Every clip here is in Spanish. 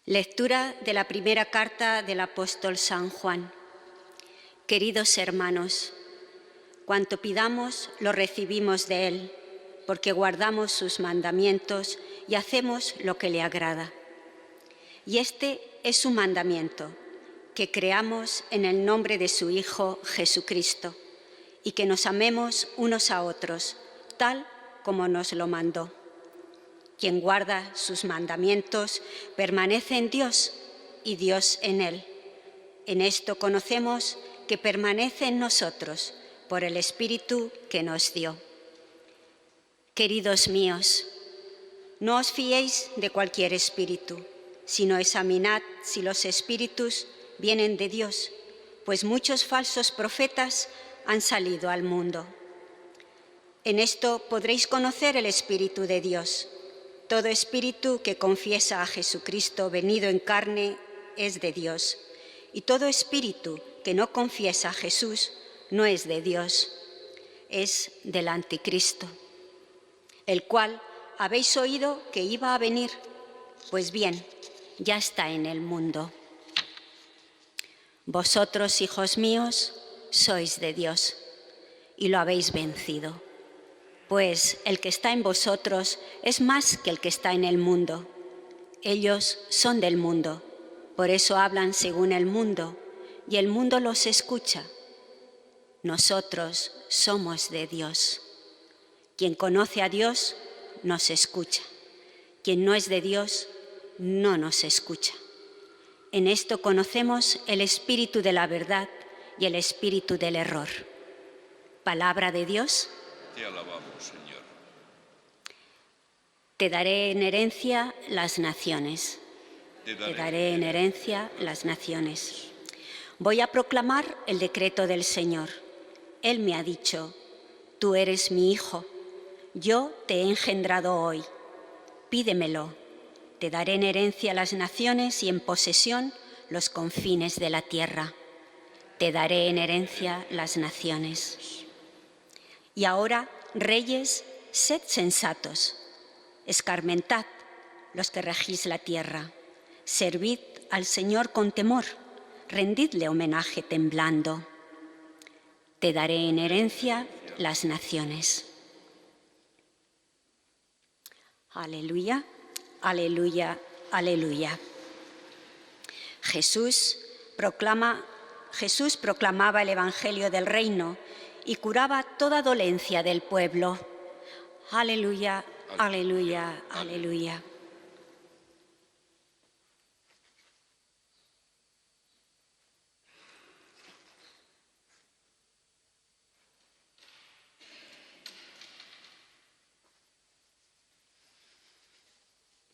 Lectura de la primera carta del apóstol San Juan. Queridos hermanos, cuanto pidamos lo recibimos de Él, porque guardamos sus mandamientos y hacemos lo que le agrada. Y este es su mandamiento, que creamos en el nombre de su Hijo Jesucristo y que nos amemos unos a otros, tal como nos lo mandó. Quien guarda sus mandamientos permanece en Dios y Dios en él. En esto conocemos que permanece en nosotros por el Espíritu que nos dio. Queridos míos, no os fiéis de cualquier espíritu, sino examinad si los espíritus vienen de Dios, pues muchos falsos profetas han salido al mundo. En esto podréis conocer el Espíritu de Dios. Todo espíritu que confiesa a Jesucristo venido en carne es de Dios, y todo espíritu que no confiesa a Jesús no es de Dios, es del anticristo, el cual habéis oído que iba a venir. Pues bien, ya está en el mundo. Vosotros, hijos míos, sois de Dios y lo habéis vencido. Pues el que está en vosotros es más que el que está en el mundo. Ellos son del mundo, por eso hablan según el mundo, y el mundo los escucha. Nosotros somos de Dios. Quien conoce a Dios nos escucha. Quien no es de Dios no nos escucha. En esto conocemos el espíritu de la verdad y el espíritu del error. Palabra de Dios. Te alabamos, Señor. Te daré en herencia las naciones. Te daré en herencia las naciones. Voy a proclamar el decreto del Señor. Él me ha dicho, tú eres mi hijo, yo te he engendrado hoy. Pídemelo. Te daré en herencia las naciones y en posesión los confines de la tierra. Te daré en herencia las naciones. Y ahora, reyes, sed sensatos. Escarmentad los que regís la tierra. Servid al Señor con temor. Rendidle homenaje temblando. Te daré en herencia las naciones. Aleluya, aleluya, aleluya. Jesús proclamaba el Evangelio del Reino y curaba toda dolencia del pueblo. Aleluya, aleluya, aleluya.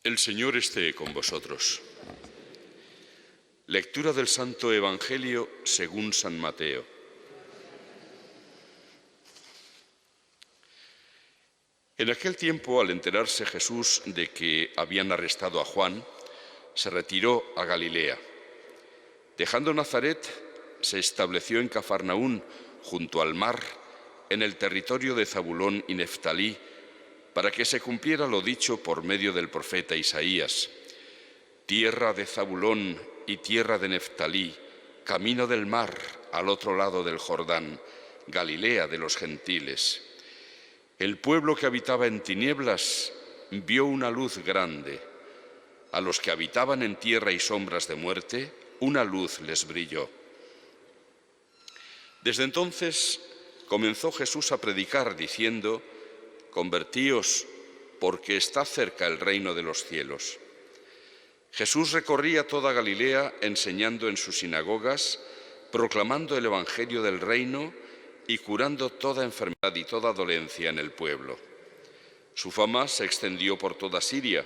El Señor esté con vosotros. Lectura del Santo Evangelio según San Mateo. En aquel tiempo, al enterarse Jesús de que habían arrestado a Juan, se retiró a Galilea. Dejando Nazaret, se estableció en Cafarnaún, junto al mar, en el territorio de Zabulón y Neftalí, para que se cumpliera lo dicho por medio del profeta Isaías. Tierra de Zabulón y tierra de Neftalí, camino del mar al otro lado del Jordán, Galilea de los gentiles. El pueblo que habitaba en tinieblas vio una luz grande. A los que habitaban en tierra y sombras de muerte, una luz les brilló. Desde entonces comenzó Jesús a predicar diciendo: «Convertíos, porque está cerca el reino de los cielos». Jesús recorría toda Galilea enseñando en sus sinagogas, proclamando el Evangelio del reino y curando toda enfermedad y toda dolencia en el pueblo. Su fama se extendió por toda Siria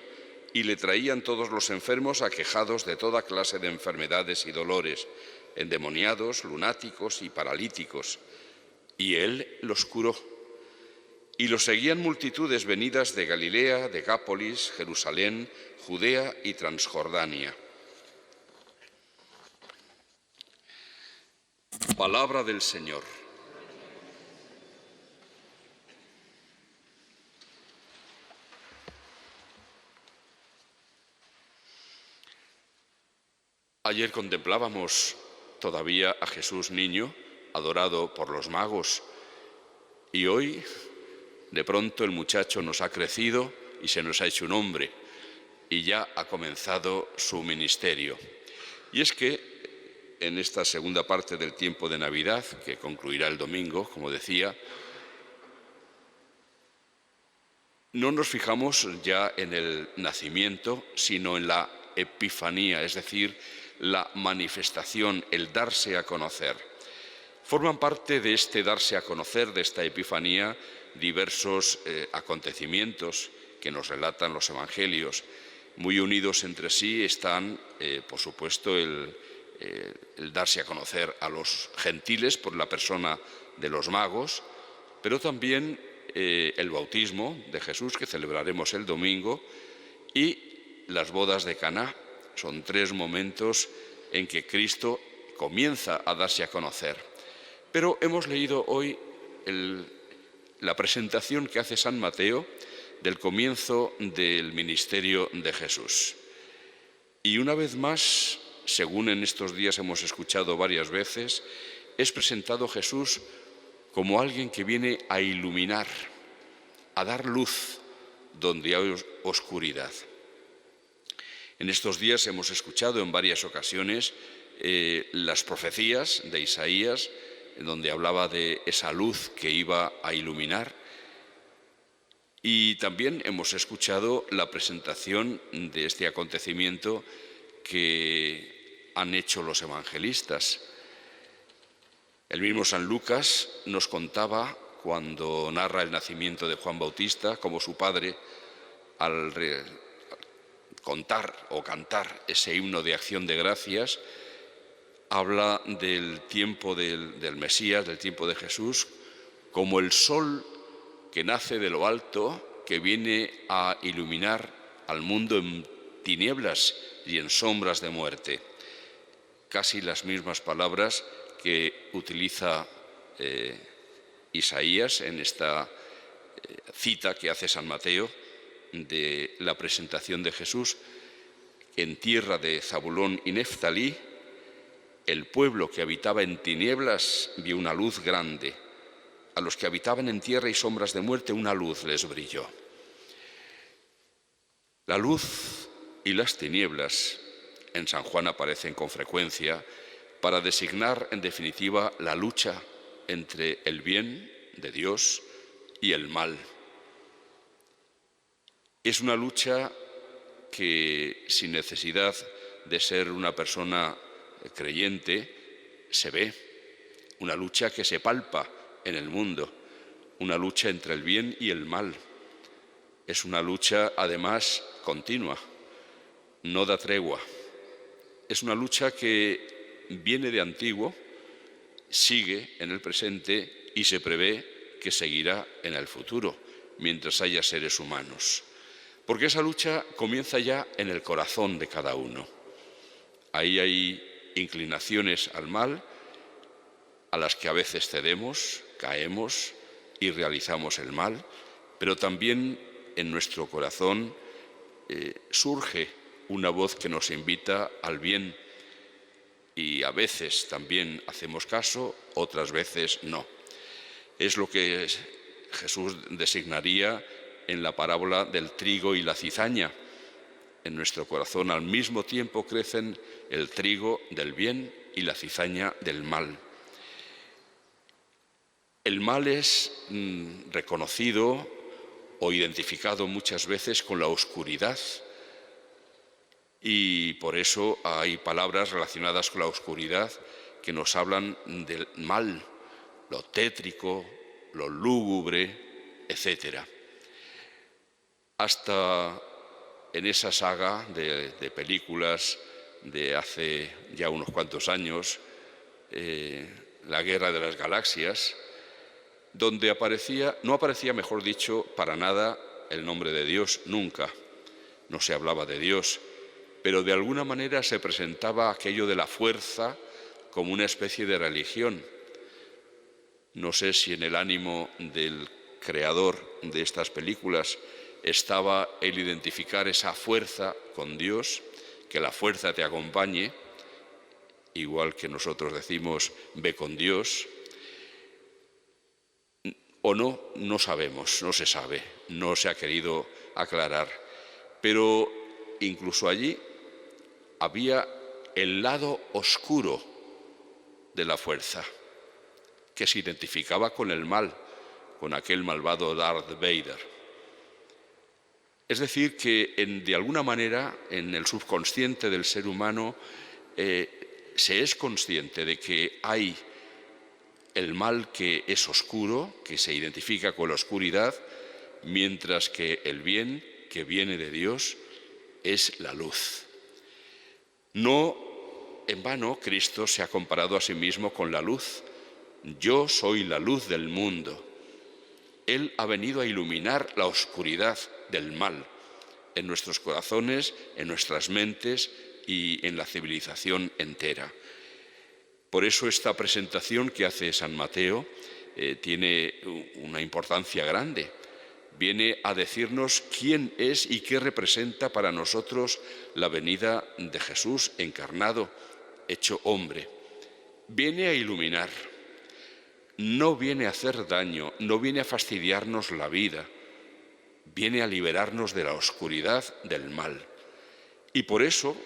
y le traían todos los enfermos aquejados de toda clase de enfermedades y dolores, endemoniados, lunáticos y paralíticos, y él los curó. Y lo seguían multitudes venidas de Galilea, Decápolis, Jerusalén, Judea y Transjordania. Palabra del Señor. Ayer contemplábamos todavía a Jesús niño, adorado por los magos, y hoy, de pronto, el muchacho nos ha crecido y se nos ha hecho un hombre, y ya ha comenzado su ministerio. Y es que en esta segunda parte del tiempo de Navidad, que concluirá el domingo, como decía, no nos fijamos ya en el nacimiento, sino en la epifanía, es decir, la manifestación, el darse a conocer. Forman parte de este darse a conocer, de esta epifanía, diversos acontecimientos que nos relatan los evangelios. Muy unidos entre sí están, por supuesto, el darse a conocer a los gentiles por la persona de los magos, pero también el bautismo de Jesús, que celebraremos el domingo, y las bodas de Caná. Son tres momentos en que Cristo comienza a darse a conocer. Pero hemos leído hoy la presentación que hace San Mateo del comienzo del ministerio de Jesús. Y una vez más, según en estos días hemos escuchado varias veces, es presentado Jesús como alguien que viene a iluminar, a dar luz donde hay oscuridad. En estos días hemos escuchado en varias ocasiones las profecías de Isaías, en donde hablaba de esa luz que iba a iluminar. Y también hemos escuchado la presentación de este acontecimiento que han hecho los evangelistas. El mismo San Lucas nos contaba, cuando narra el nacimiento de Juan Bautista, cómo su padre, al contar o cantar ese himno de acción de gracias, habla del tiempo del Mesías, del tiempo de Jesús, como el sol que nace de lo alto, que viene a iluminar al mundo en tinieblas y en sombras de muerte. Casi las mismas palabras que utiliza Isaías en esta cita que hace San Mateo de la presentación de Jesús. En tierra de Zabulón y Neftalí, el pueblo que habitaba en tinieblas vio una luz grande. A los que habitaban en tierra y sombras de muerte, una luz les brilló. La luz y las tinieblas en San Juan aparecen con frecuencia para designar, en definitiva, la lucha entre el bien de Dios y el mal. Es una lucha que, sin necesidad de ser una persona creyente, se ve, una lucha que se palpa en el mundo, una lucha entre el bien y el mal. Es una lucha, además, continua, no da tregua. Es una lucha que viene de antiguo, sigue en el presente y se prevé que seguirá en el futuro, mientras haya seres humanos. Porque esa lucha comienza ya en el corazón de cada uno. Ahí hay inclinaciones al mal, a las que a veces cedemos, caemos y realizamos el mal, pero también en nuestro corazón surge una voz que nos invita al bien, y a veces también hacemos caso, otras veces no. Es lo que Jesús designaría en la parábola del trigo y la cizaña. En nuestro corazón al mismo tiempo crecen el trigo del bien y la cizaña del mal. El mal es reconocido o identificado muchas veces con la oscuridad, y por eso hay palabras relacionadas con la oscuridad que nos hablan del mal, lo tétrico, lo lúgubre, etc. Hasta en esa saga de películas de hace ya unos cuantos años, La Guerra de las Galaxias, donde no aparecía, mejor dicho, para nada el nombre de Dios, nunca. No se hablaba de Dios, pero de alguna manera se presentaba aquello de la fuerza como una especie de religión. No sé si en el ánimo del creador de estas películas estaba el identificar esa fuerza con Dios, que la fuerza te acompañe, igual que nosotros decimos ve con Dios, o no, no sabemos, no se sabe, no se ha querido aclarar. Pero incluso allí había el lado oscuro de la fuerza, que se identificaba con el mal, con aquel malvado Darth Vader. Es decir, que de alguna manera en el subconsciente del ser humano se es consciente de que hay el mal que es oscuro, que se identifica con la oscuridad, mientras que el bien que viene de Dios es la luz. No en vano Cristo se ha comparado a sí mismo con la luz. Yo soy la luz del mundo. Él ha venido a iluminar la oscuridad del mal en nuestros corazones, en nuestras mentes y en la civilización entera. Por eso esta presentación que hace San Mateo tiene una importancia grande. Viene a decirnos quién es y qué representa para nosotros la venida de Jesús encarnado, hecho hombre. Viene a iluminar, no viene a hacer daño, no viene a fastidiarnos la vida, viene a liberarnos de la oscuridad del mal. Y por eso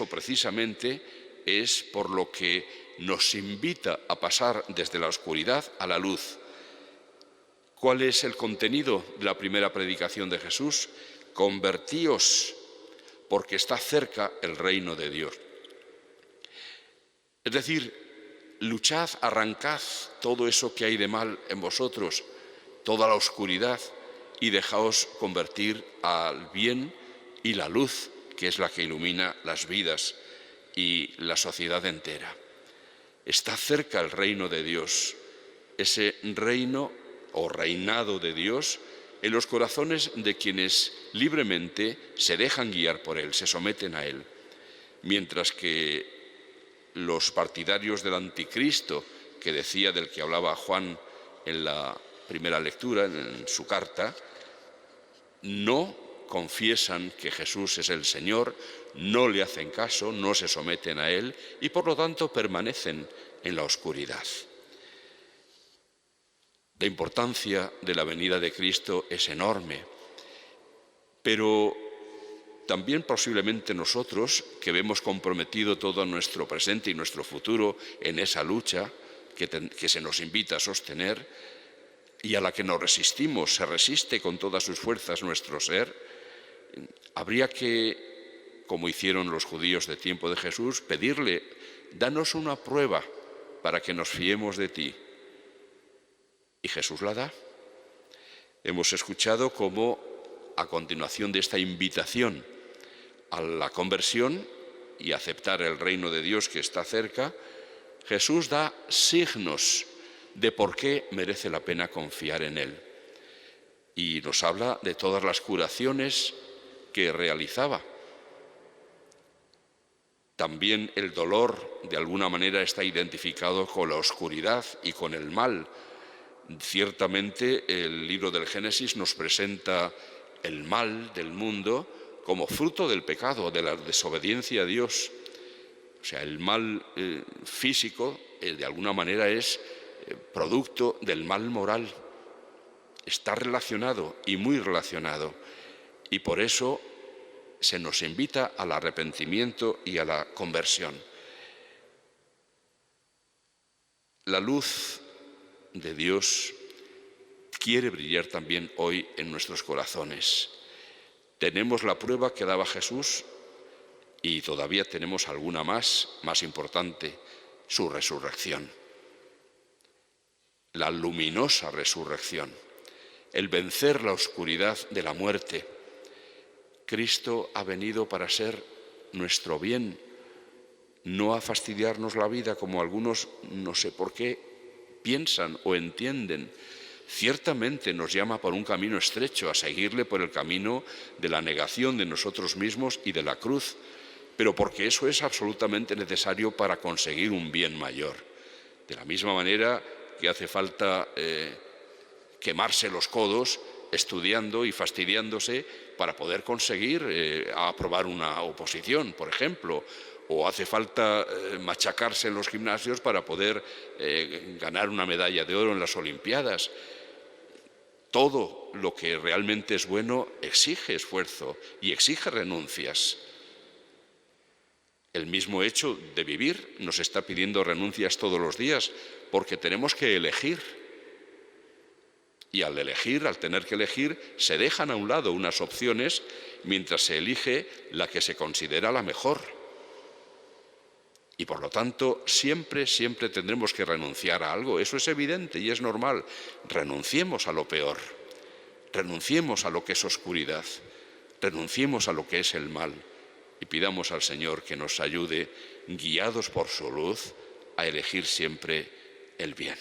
precisamente, es por lo que nos invita a pasar desde la oscuridad a la luz. ¿Cuál es el contenido de la primera predicación de Jesús? Convertíos, porque está cerca el reino de Dios. Es decir, luchad, arrancad todo eso que hay de mal en vosotros, toda la oscuridad, y dejaos convertir al bien y la luz, que es la que ilumina las vidas y la sociedad entera. Está cerca el reino de Dios, ese reino o reinado de Dios en los corazones de quienes libremente se dejan guiar por Él, se someten a Él. Mientras que los partidarios del anticristo, que decía del que hablaba Juan en la primera lectura, en su carta, no confiesan que Jesús es el Señor, no le hacen caso, no se someten a Él y por lo tanto permanecen en la oscuridad. La importancia de la venida de Cristo es enorme, pero también posiblemente nosotros, que vemos comprometido todo nuestro presente y nuestro futuro en esa lucha que se nos invita a sostener y a la que nos resistimos, se resiste con todas sus fuerzas nuestro ser, habría que, como hicieron los judíos de tiempo de Jesús, pedirle, danos una prueba para que nos fiemos de ti. Y Jesús la da. Hemos escuchado cómo, a continuación de esta invitación a la conversión y aceptar el reino de Dios que está cerca, Jesús da signos de por qué merece la pena confiar en Él. Y nos habla de todas las curaciones que realizaba. También el dolor, de alguna manera, está identificado con la oscuridad y con el mal. Ciertamente, el libro del Génesis nos presenta el mal del mundo como fruto del pecado, de la desobediencia a Dios. O sea, el mal físico, de alguna manera, es producto del mal moral. Está relacionado y muy relacionado. Y por eso se nos invita al arrepentimiento y a la conversión. La luz de Dios quiere brillar también hoy en nuestros corazones. Tenemos la prueba que daba Jesús y todavía tenemos alguna más importante, su resurrección. La luminosa resurrección, el vencer la oscuridad de la muerte. Cristo ha venido para ser nuestro bien, no a fastidiarnos la vida como algunos, no sé por qué, piensan o entienden. Ciertamente nos llama por un camino estrecho, a seguirle por el camino de la negación de nosotros mismos y de la cruz, pero porque eso es absolutamente necesario para conseguir un bien mayor. De la misma manera que hace falta quemarse los codos estudiando y fastidiándose para poder conseguir aprobar una oposición, por ejemplo, o hace falta machacarse en los gimnasios para poder ganar una medalla de oro en las Olimpiadas. Todo lo que realmente es bueno exige esfuerzo y exige renuncias. El mismo hecho de vivir nos está pidiendo renuncias todos los días, porque tenemos que elegir. Y al elegir, al tener que elegir, se dejan a un lado unas opciones mientras se elige la que se considera la mejor. Y por lo tanto, siempre tendremos que renunciar a algo. Eso es evidente y es normal. Renunciemos a lo peor. Renunciemos a lo que es oscuridad. Renunciemos a lo que es el mal. Y pidamos al Señor que nos ayude, guiados por su luz, a elegir siempre el bien.